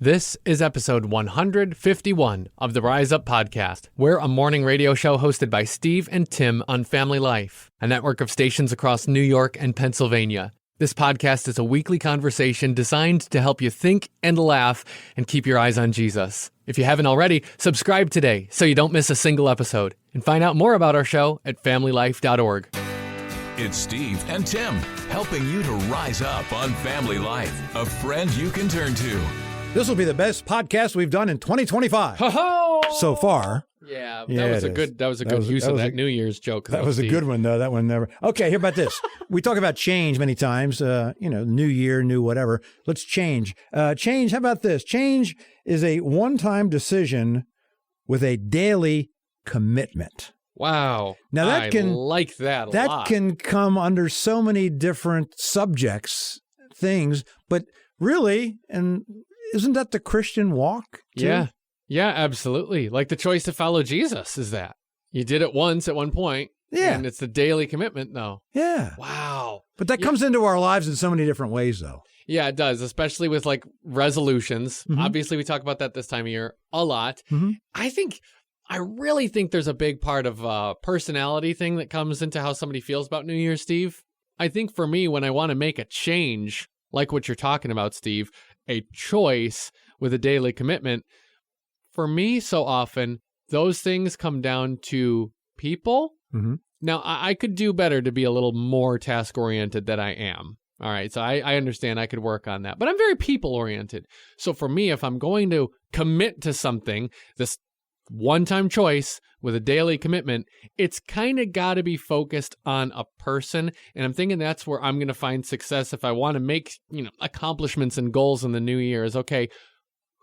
This is episode 151 of the Rise Up Podcast. We're a morning radio show hosted by Steve and Tim on Family Life, a network of stations across New York and Pennsylvania. This podcast is a weekly conversation designed to help you think and laugh and keep your eyes on Jesus. If you haven't already, subscribe today so you don't miss a single episode. And find out more about our show at familylife.org. It's Steve and Tim, helping you to rise up on Family Life, a friend you can turn to. This will be the best podcast we've done in 2025 Ho-ho! so far. Yeah, Yeah, that was a good use of that New Year's joke. That was a good one, though. That one never. Okay, here about this. We talk about change many times. New year, new whatever. Let's change. Change. How about this? Change is a one-time decision with a daily commitment. Wow. Now that I like that a lot. That can come under so many different subjects, things, but really, and isn't that the Christian walk too? Yeah, absolutely. Like the choice to follow Jesus is that. You did it once at one point. Yeah. And it's the daily commitment, though. Yeah. Wow. But that comes into our lives in so many different ways, though. Yeah, it does, especially with like resolutions. Mm-hmm. Obviously, we talk about that this time of year a lot. Mm-hmm. I really think there's a big part of personality thing that comes into how somebody feels about New Year's, Steve. I think for me, when I want to make a change, like what you're talking about, Steve, a choice with a daily commitment, for me, so often, those things come down to people. Mm-hmm. Now, I could do better to be a little more task-oriented than I am. All right, so I understand I could work on that. But I'm very people-oriented. So for me, if I'm going to commit to something, this one-time choice with a daily commitment, it's kind of got to be focused on a person. And I'm thinking that's where I'm going to find success if I want to make, accomplishments and goals in the new year is, okay,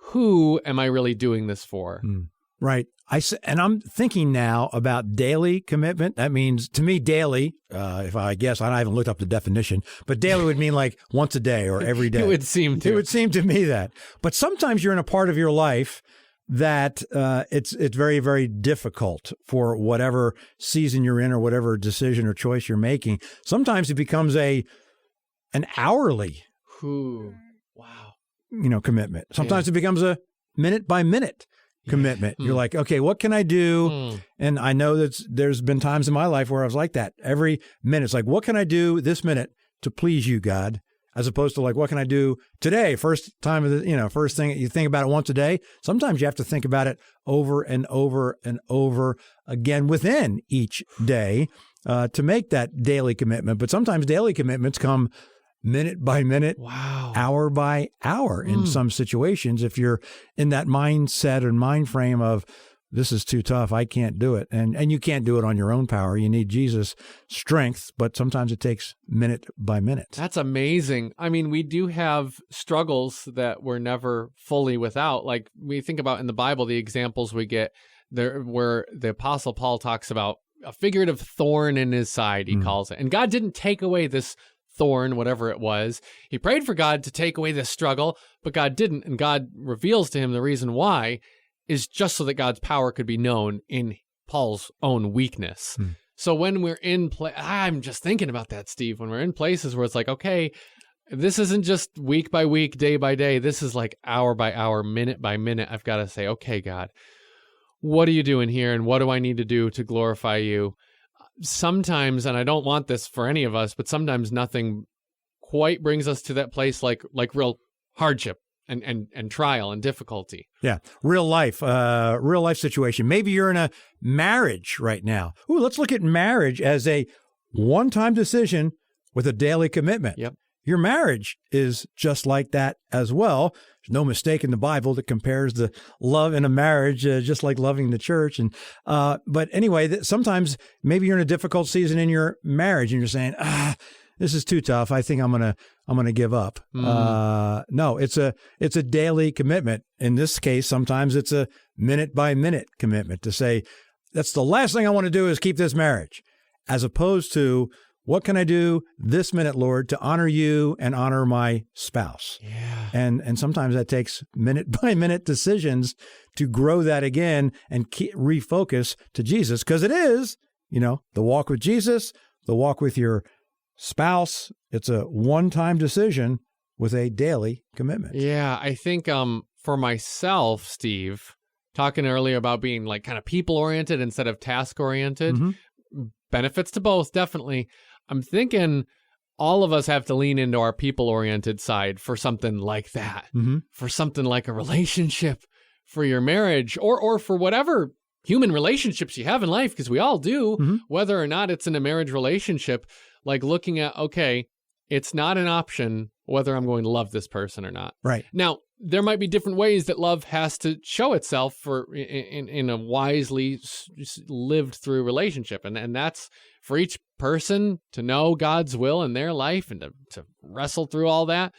who am I really doing this for? Right. And I'm thinking now about daily commitment. That means, to me, daily, I haven't looked up the definition, but daily would mean like once a day or every day. It would seem to me that. But sometimes you're in a part of your life that it's very, very difficult for whatever season you're in or whatever decision or choice you're making. Sometimes it becomes an hourly commitment. Sometimes it becomes a minute by minute commitment. You're like, okay, what can I do? And I know that there's been times in my life where I was like that. Every minute, it's like, what can I do this minute to please you, God? As opposed to like, what can I do today? First thing you think about it once a day. Sometimes you have to think about it over and over and over again within each day to make that daily commitment. But sometimes daily commitments come minute by minute, hour by hour in some situations. If you're in that mindset or mind frame of, this is too tough, I can't do it. And you can't do it on your own power. You need Jesus' strength, but sometimes it takes minute by minute. That's amazing. I mean, we do have struggles that we're never fully without. Like we think about in the Bible, the examples we get there where the Apostle Paul talks about a figurative thorn in his side, he calls it. And God didn't take away this thorn, whatever it was. He prayed for God to take away this struggle, but God didn't. And God reveals to him the reason why is just so that God's power could be known in Paul's own weakness. So when we're in I'm just thinking about that, Steve, when we're in places where it's like, okay, this isn't just week by week, day by day. This is like hour by hour, minute by minute. I've got to say, okay, God, what are you doing here? And what do I need to do to glorify you? Sometimes, and I don't want this for any of us, but sometimes nothing quite brings us to that place like real hardship and trial and difficulty. Yeah. Real life situation. Maybe you're in a marriage right now. Ooh, let's look at marriage as a one-time decision with a daily commitment. Yep. Your marriage is just like that as well. There's no mistake in the Bible that compares the love in a marriage just like loving the church. And but anyway, sometimes maybe you're in a difficult season in your marriage and you're saying, this is too tough. I think I'm gonna give up. No, it's a daily commitment. In this case, sometimes it's a minute by minute commitment to say, that's the last thing I want to do is keep this marriage, as opposed to, what can I do this minute, Lord, to honor you and honor my spouse? Yeah. And sometimes that takes minute by minute decisions to grow that again and refocus to Jesus, because it is, the walk with Jesus, the walk with your spouse. It's a one-time decision with a daily commitment. Yeah, I think for myself, Steve, talking earlier about being like kind of people-oriented instead of task-oriented, benefits to both, definitely. I'm thinking all of us have to lean into our people-oriented side for something like that, for something like a relationship, for your marriage, or for whatever human relationships you have in life, because we all do, whether or not it's in a marriage relationship, like looking at, okay, it's not an option whether I'm going to love this person or not. Right. Now, there might be different ways that love has to show itself in a wisely lived through relationship. And that's for each person to know God's will in their life and to wrestle through all that.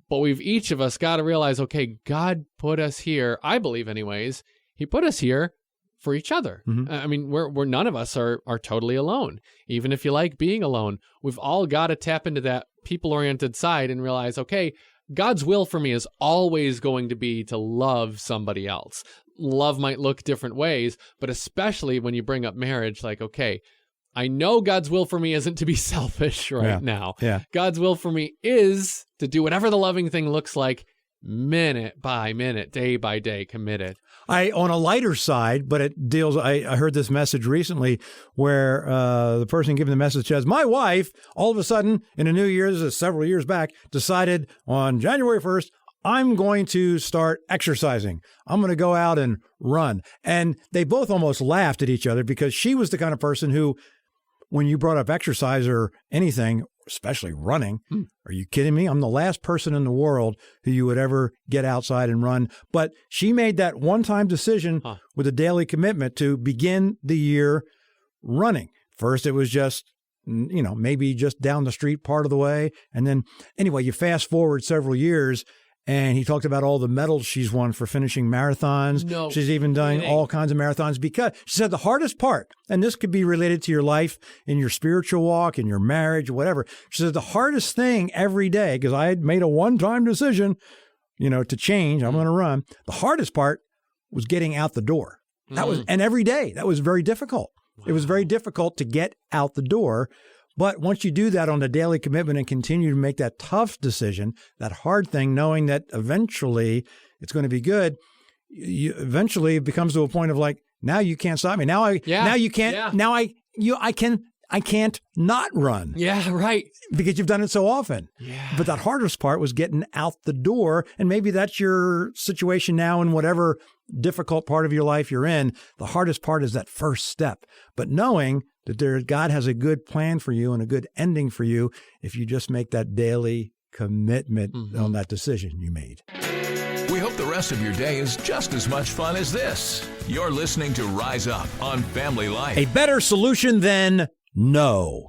But we've each of us got to realize, okay, God put us here, I believe anyways, he put us here for each other. I mean, we're none of us are totally alone. Even if you like being alone, we've all got to tap into that people-oriented side and realize, okay, God's will for me is always going to be to love somebody else. Love might look different ways, but especially when you bring up marriage, like, okay, I know God's will for me isn't to be selfish now. Yeah. God's will for me is to do whatever the loving thing looks like, minute by minute, day by day, committed. On a lighter side, but it deals, I heard this message recently where the person giving the message says, my wife, all of a sudden, in a new year, this is several years back, decided on January 1st, I'm going to start exercising. I'm going to go out and run. And they both almost laughed at each other because she was the kind of person who, when you brought up exercise or anything, especially running, are you kidding me? I'm the last person in the world who you would ever get outside and run. But she made that one-time decision with a daily commitment to begin the year running. First, it was just, maybe just down the street part of the way. And then, anyway, you fast forward several years, and he talked about all the medals she's won for finishing marathons. No she's even done all kinds of marathons because she said the hardest part, and this could be related to your life, in your spiritual walk, in your marriage, whatever. She said the hardest thing every day, because I had made a one-time decision, to change, I'm going to run. The hardest part was getting out the door. That was, and every day, that was very difficult. Wow. It was very difficult to get out the door. But once you do that on a daily commitment and continue to make that tough decision, that hard thing, knowing that eventually it's going to be good, eventually it becomes to a point of like, now you can't stop me. Now you can't. Now I can't not run. Yeah, right. Because you've done it so often. Yeah. But that hardest part was getting out the door. And maybe that's your situation now in whatever difficult part of your life you're in. The hardest part is that first step. But knowing that God has a good plan for you and a good ending for you if you just make that daily commitment on that decision you made. We hope the rest of your day is just as much fun as this. You're listening to Rise Up on Family Life. A better solution than no.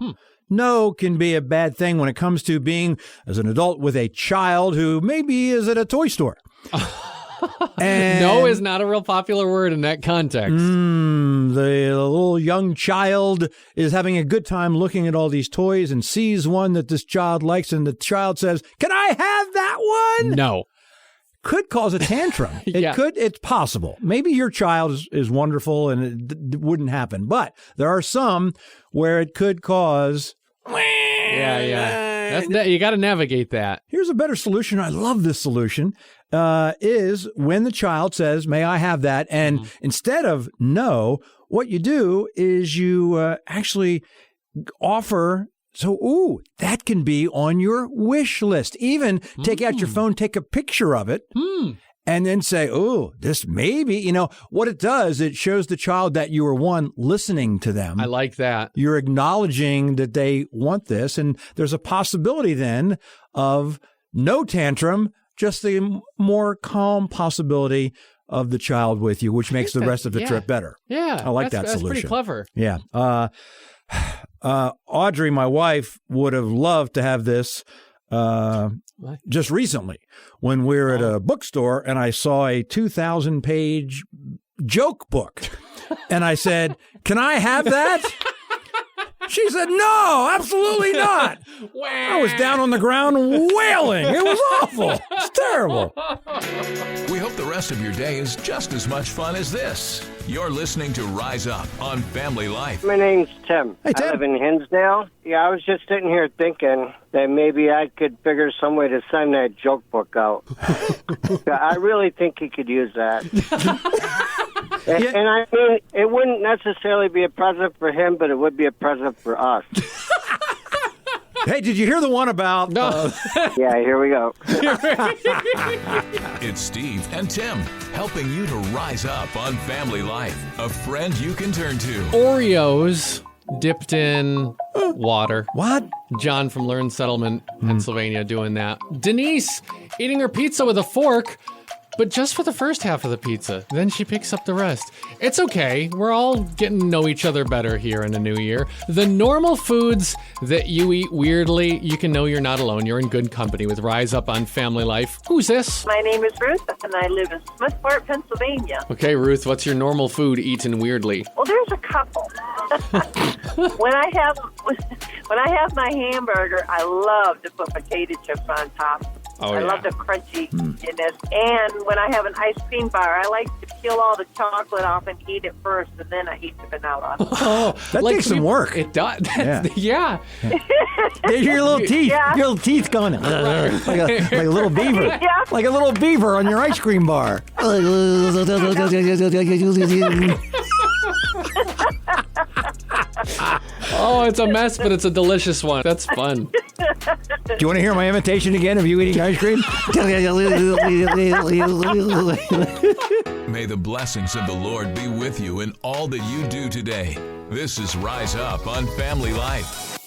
No can be a bad thing when it comes to being as an adult with a child who maybe is at a toy store. And no is not a real popular word in that context. The little young child is having a good time looking at all these toys and sees one that this child likes, and the child says, "Can I have that one?" No. Could cause a tantrum. It's possible. Maybe your child is wonderful and it wouldn't happen, but there are some where it could cause. Yeah. You got to navigate that. Here's a better solution. I love this solution. Is when the child says, "May I have that?" And instead of no, what you do is you actually offer. So, that can be on your wish list. Even take out your phone, take a picture of it, and then say, this maybe, what it does, it shows the child that you are, one, listening to them. I like that. You're acknowledging that they want this. And there's a possibility then of no tantrum, just the more calm possibility of the child with you, which makes the rest of the trip better. Yeah. I like that solution. That's pretty clever. Yeah. Audrey, my wife, would have loved to have this just recently when we were at a bookstore and I saw a 2,000-page joke book. And I said, "Can I have that?" She said, no, absolutely not. I was down on the ground wailing. It was awful. It's terrible. We hope the rest of your day is just as much fun as this. You're listening to Rise Up on Family Life. My name's Tim. Hey, Tim. I live in Hinsdale. Yeah, I was just sitting here thinking that maybe I could figure some way to send that joke book out. I really think he could use that. And I mean, it wouldn't necessarily be a present for him, but it would be a present for us. Hey, did you hear the one about... Yeah, here we go. It's Steve and Tim helping you to rise up on Family Life. A friend you can turn to. Oreos dipped in water. What? John from Learn Settlement, Pennsylvania, doing that. Denise eating her pizza with a fork, but just for the first half of the pizza. Then she picks up the rest. It's okay. We're all getting to know each other better here in the new year. The normal foods that you eat weirdly, you can know you're not alone. You're in good company with Rise Up on Family Life. Who's this? My name is Ruth, and I live in Smithport, Pennsylvania. Okay, Ruth, what's your normal food eaten weirdly? Well, there's a couple. When I have my hamburger, I love to put potato chips on top. Oh, I love the crunchiness. And when I have an ice cream bar, I like to peel all the chocolate off and eat it first, and then I eat the vanilla. Oh, That takes some work. It does. Yeah. Yeah. There's your little teeth. Yeah. Your little teeth going like a little beaver. Yeah. Like a little beaver on your ice cream bar. Oh, it's a mess, but it's a delicious one. That's fun. Do you want to hear my imitation again of you eating ice cream? May the blessings of the Lord be with you in all that you do today. This is Rise Up on Family Life.